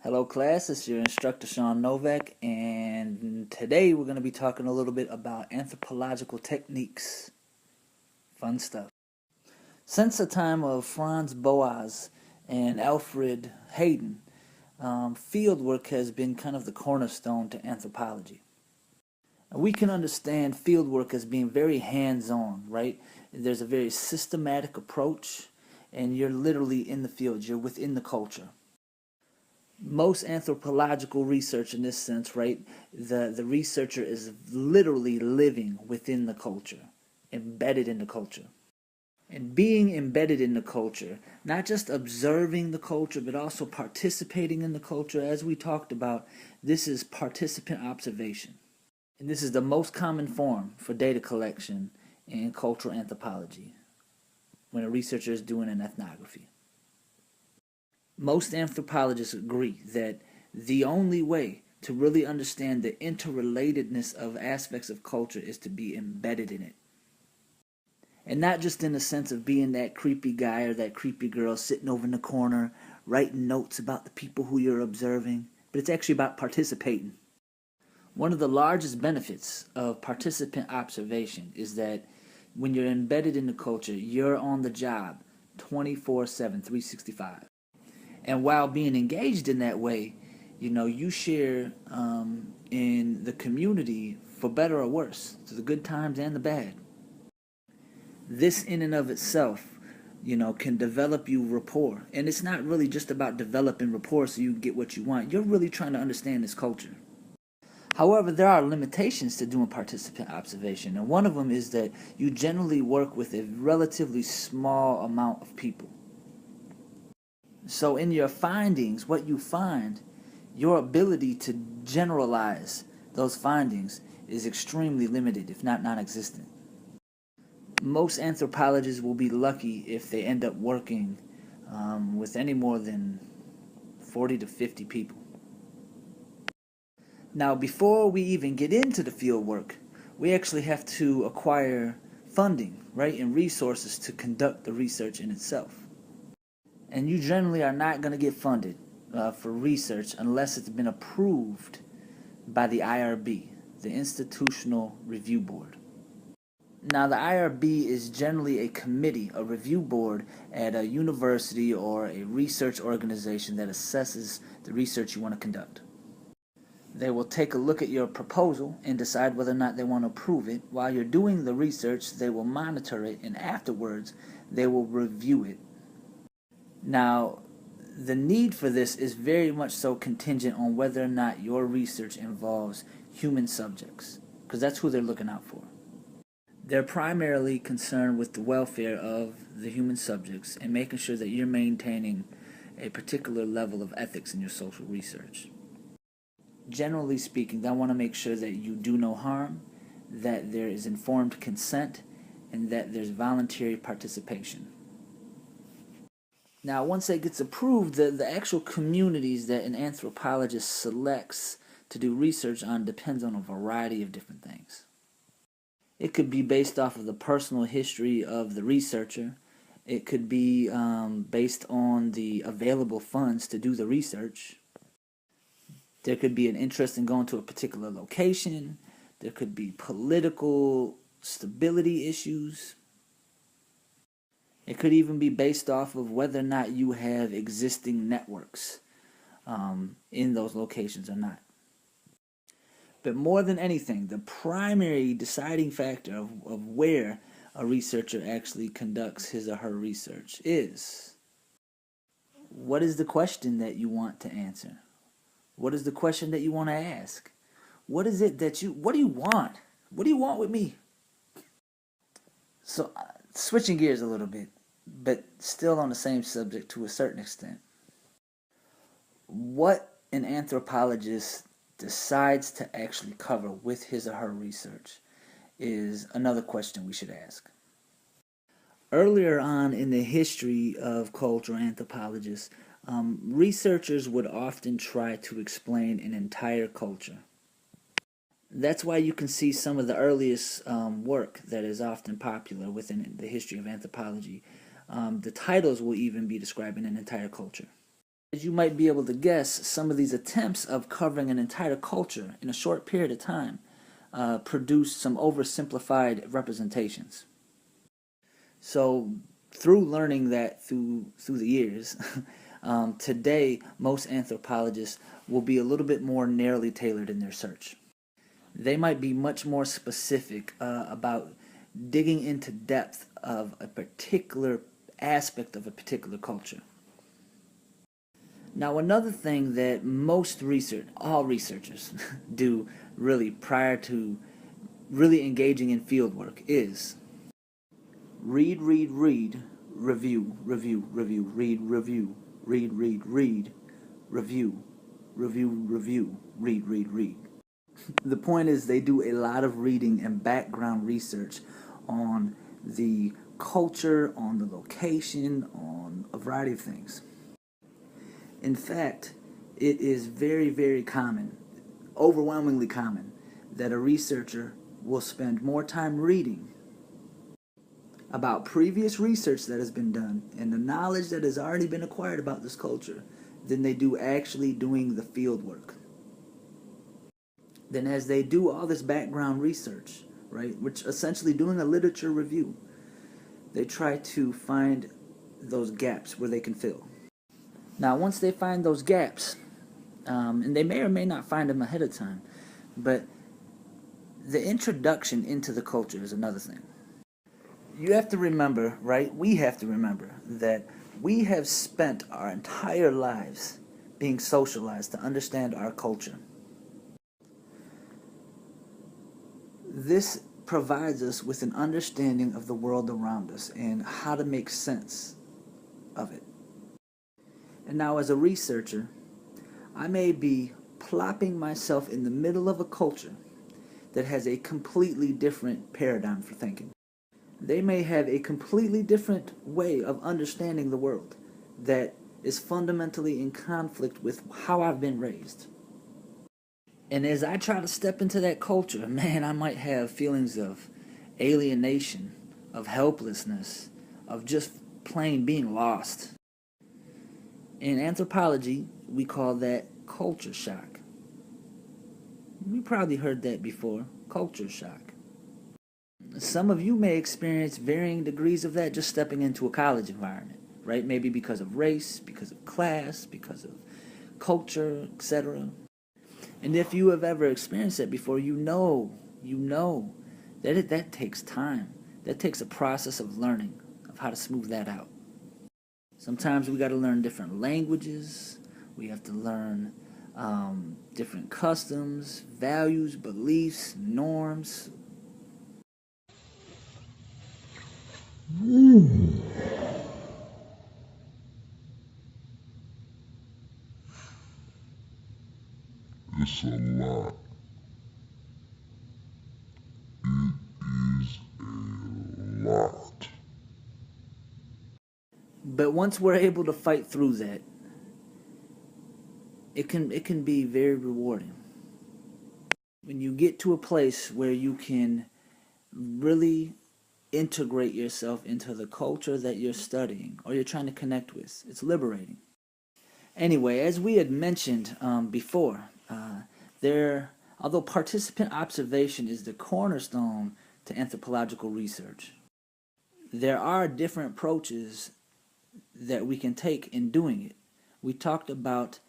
Hello class, it's your instructor Sean Novak, and today we're going to be talking a little bit about anthropological techniques. Fun stuff. Since the time of Franz Boas and Alfred Hayden, fieldwork has been kind of the cornerstone to anthropology. We can understand fieldwork as being very hands-on, right? There's a very systematic approach, and you're literally in the field, you're within the culture. Most anthropological research in this sense, right, the researcher is literally living within the culture, embedded in the culture. And being embedded in the culture, not just observing the culture, but also participating in the culture, as we talked about, this is participant observation. And this is the most common form for data collection in cultural anthropology when a researcher is doing an ethnography. Most anthropologists agree that the only way to really understand the interrelatedness of aspects of culture is to be embedded in it. And not just in the sense of being that creepy guy or that creepy girl sitting over in the corner writing notes about the people who you're observing, but it's actually about participating. One of the largest benefits of participant observation is that when you're embedded in the culture, you're on the job 24/7, 365. And while being engaged in that way, you share in the community for better or worse, to the good times and the bad. This in and of itself, can develop you rapport. And it's not really just about developing rapport so you get what you want. You're really trying to understand this culture. However, there are limitations to doing participant observation. And one of them is that you generally work with a relatively small amount of people. So in your findings, what you find, your ability to generalize those findings is extremely limited, if not non-existent. Most anthropologists will be lucky if they end up working with any more than 40 to 50 people. Now, before we even get into the field work, we actually have to acquire funding, right, and resources to conduct the research in itself. And you generally are not going to get funded for research unless it's been approved by the IRB, the Institutional Review Board. Now, the IRB is generally a committee, a review board at a university or a research organization that assesses the research you want to conduct. They will take a look at your proposal and decide whether or not they want to approve it. While you're doing the research, they will monitor it, and afterwards, they will review it. Now, the need for this is very much so contingent on whether or not your research involves human subjects, because that's who they're looking out for. They're primarily concerned with the welfare of the human subjects and making sure that you're maintaining a particular level of ethics in your social research. Generally speaking, they want to make sure that you do no harm, that there is informed consent, and that there's voluntary participation. Now, once that gets approved, the actual communities that an anthropologist selects to do research on depends on a variety of different things. It could be based off of the personal history of the researcher. It could be based on the available funds to do the research. There could be an interest in going to a particular location. There could be political stability issues. It could even be based off of whether or not you have existing networks in those locations or not. But more than anything, the primary deciding factor of where a researcher actually conducts his or her research is, what is the question that you want to answer? What is the question that you want to ask? What is it that what do you want? What do you want with me? So, switching gears a little bit, but still on the same subject to a certain extent. What an anthropologist decides to actually cover with his or her research is another question we should ask. Earlier on in the history of cultural anthropologists, researchers would often try to explain an entire culture. That's why you can see some of the earliest work that is often popular within the history of anthropology. The titles will even be describing an entire culture. As you might be able to guess, some of these attempts of covering an entire culture in a short period of time produce some oversimplified representations. So through learning that through the years, today most anthropologists will be a little bit more narrowly tailored in their search. They might be much more specific about digging into depth of a particular aspect of a particular culture. Now, another thing that all researchers do really prior to really engaging in field work is read, review, review, read, review, read, review, read. The point is they do a lot of reading and background research on the culture, on the location, on a variety of things. In fact, it is very, very common, overwhelmingly common, that a researcher will spend more time reading about previous research that has been done and the knowledge that has already been acquired about this culture than they do actually doing the field work. Then as they do all this background research, right, which essentially doing a literature review, they try to find those gaps where they can fill. Now, once they find those gaps, and they may or may not find them ahead of time, but the introduction into the culture is another thing. You have to remember, right? We have to remember that we have spent our entire lives being socialized to understand our culture. This provides us with an understanding of the world around us and how to make sense of it. And now as a researcher, I may be plopping myself in the middle of a culture that has a completely different paradigm for thinking. They may have a completely different way of understanding the world that is fundamentally in conflict with how I've been raised. And as I try to step into that culture, man, I might have feelings of alienation, of helplessness, of just plain being lost. In anthropology, we call that culture shock. You probably heard that before, culture shock. Some of you may experience varying degrees of that just stepping into a college environment, right? Maybe because of race, because of class, because of culture, etc. And if you have ever experienced that before, you know that that takes time. That takes a process of learning, of how to smooth that out. Sometimes we got to learn different languages. We have to learn different customs, values, beliefs, norms. It's a lot. It is a lot. But once we're able to fight through that, it can be very rewarding. When you get to a place where you can really integrate yourself into the culture that you're studying or you're trying to connect with, it's liberating. Anyway, as we had mentioned before, although participant observation is the cornerstone to anthropological research, there are different approaches that we can take in doing it. We talked about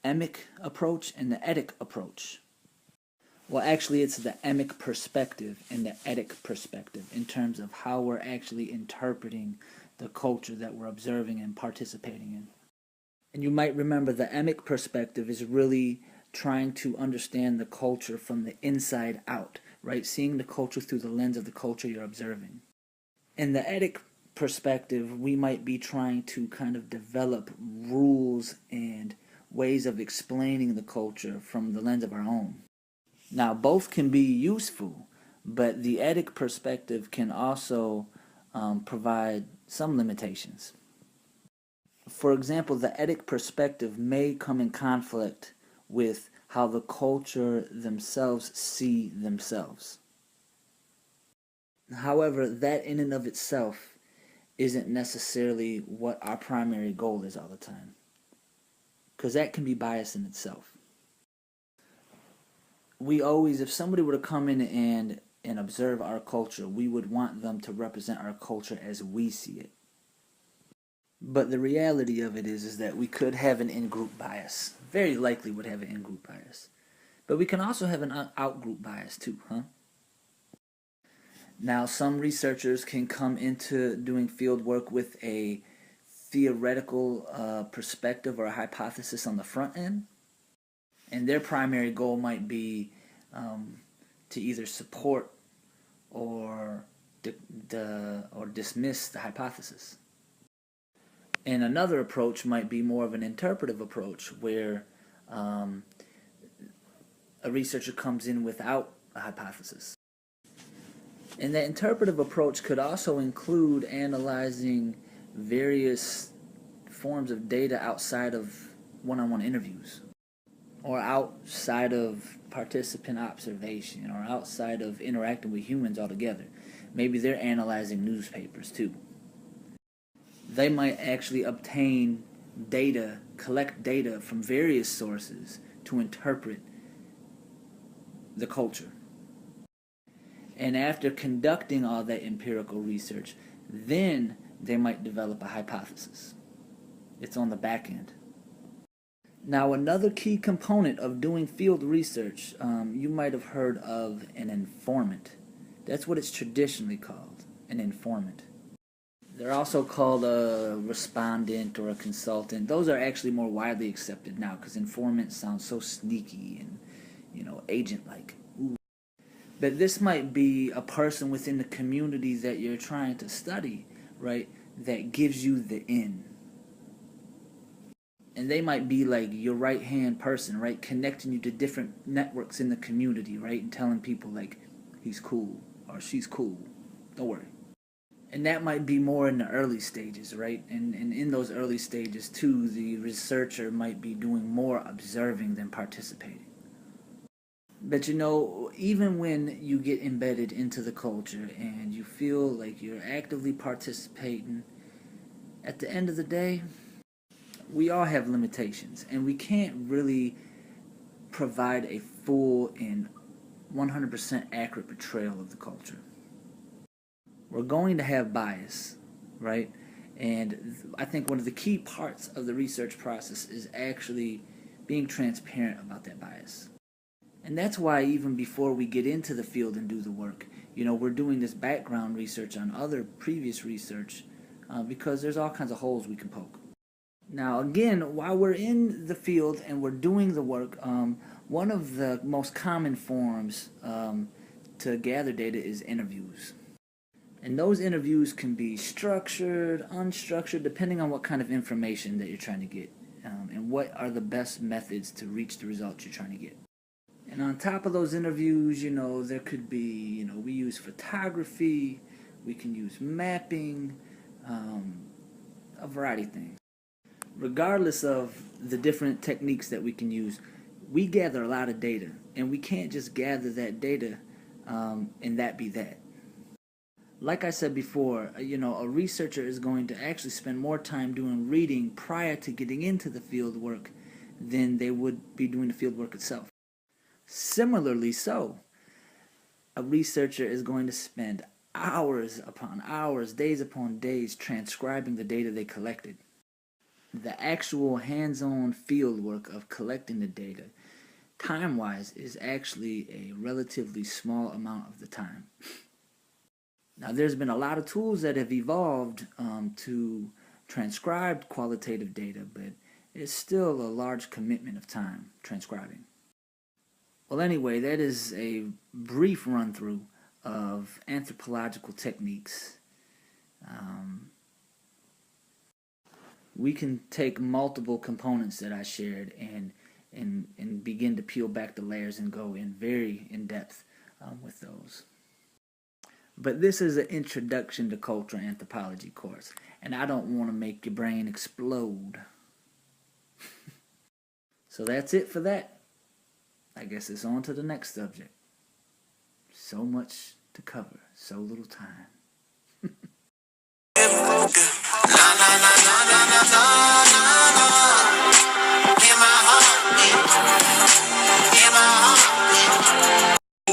emic approach and the etic approach. Well, actually, it's the emic perspective and the etic perspective in terms of how we're actually interpreting the culture that we're observing and participating in. And you might remember the emic perspective is really trying to understand the culture from the inside out, right? Seeing the culture through the lens of the culture you're observing. In the etic perspective, we might be trying to kind of develop rules and ways of explaining the culture from the lens of our own. Now, both can be useful, but the etic perspective can also provide some limitations. For example, the etic perspective may come in conflict with how the culture themselves see themselves. However, that in and of itself isn't necessarily what our primary goal is all the time. because that can be bias in itself. We always, if somebody were to come in and observe our culture, we would want them to represent our culture as we see it. But the reality of it is that we could have an in-group bias. Very likely would have an in-group bias. But we can also have an out-group bias too, huh? Now, some researchers can come into doing field work with a theoretical perspective or a hypothesis on the front end. And their primary goal might be to either support or dismiss the hypothesis. And another approach might be more of an interpretive approach, where a researcher comes in without a hypothesis. And that interpretive approach could also include analyzing various forms of data outside of one-on-one interviews, or outside of participant observation, or outside of interacting with humans altogether. Maybe they're analyzing newspapers too. They might actually obtain data, collect data from various sources to interpret the culture. And after conducting all that empirical research, then they might develop a hypothesis. It's on the back end. Now, another key component of doing field research, you might have heard of an informant. That's what it's traditionally called, an informant. They're also called a respondent or a consultant. Those are actually more widely accepted now, because informant sounds so sneaky and, agent-like. Ooh. But this might be a person within the community that you're trying to study, right, that gives you the in. And they might be like your right-hand person, right, connecting you to different networks in the community, right, and telling people, like, he's cool or she's cool. Don't worry. And that might be more in the early stages, right? And in those early stages, too, the researcher might be doing more observing than participating. But even when you get embedded into the culture and you feel like you're actively participating, at the end of the day, we all have limitations, and we can't really provide a full and 100% accurate portrayal of the culture. We're going to have bias, right? And I think one of the key parts of the research process is actually being transparent about that bias. And that's why even before we get into the field and do the work, we're doing this background research on other previous research because there's all kinds of holes we can poke. Now, again, while we're in the field and we're doing the work, one of the most common forms to gather data is interviews. And those interviews can be structured, unstructured, depending on what kind of information that you're trying to get, and what are the best methods to reach the results you're trying to get. And on top of those interviews, there could be, we use photography, we can use mapping, a variety of things. Regardless of the different techniques that we can use, we gather a lot of data, and we can't just gather that data and that be that. Like I said before, a researcher is going to actually spend more time doing reading prior to getting into the field work than they would be doing the field work itself. Similarly so, a researcher is going to spend hours upon hours, days upon days transcribing the data they collected. The actual hands-on field work of collecting the data, time-wise, is actually a relatively small amount of the time. Now, there's been a lot of tools that have evolved to transcribe qualitative data, but it's still a large commitment of time transcribing. Well, anyway, that is a brief run-through of anthropological techniques. We can take multiple components that I shared and begin to peel back the layers and go in very in-depth with those. But this is an introduction to cultural anthropology course, and I don't want to make your brain explode. So that's it for that. I guess it's on to the next subject. So much to cover, so little time. Na na na na na na na na.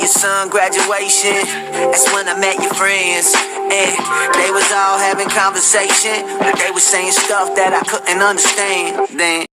your son graduation, that's when I met your friends. And they was all having conversation, but they was saying stuff that I couldn't understand then.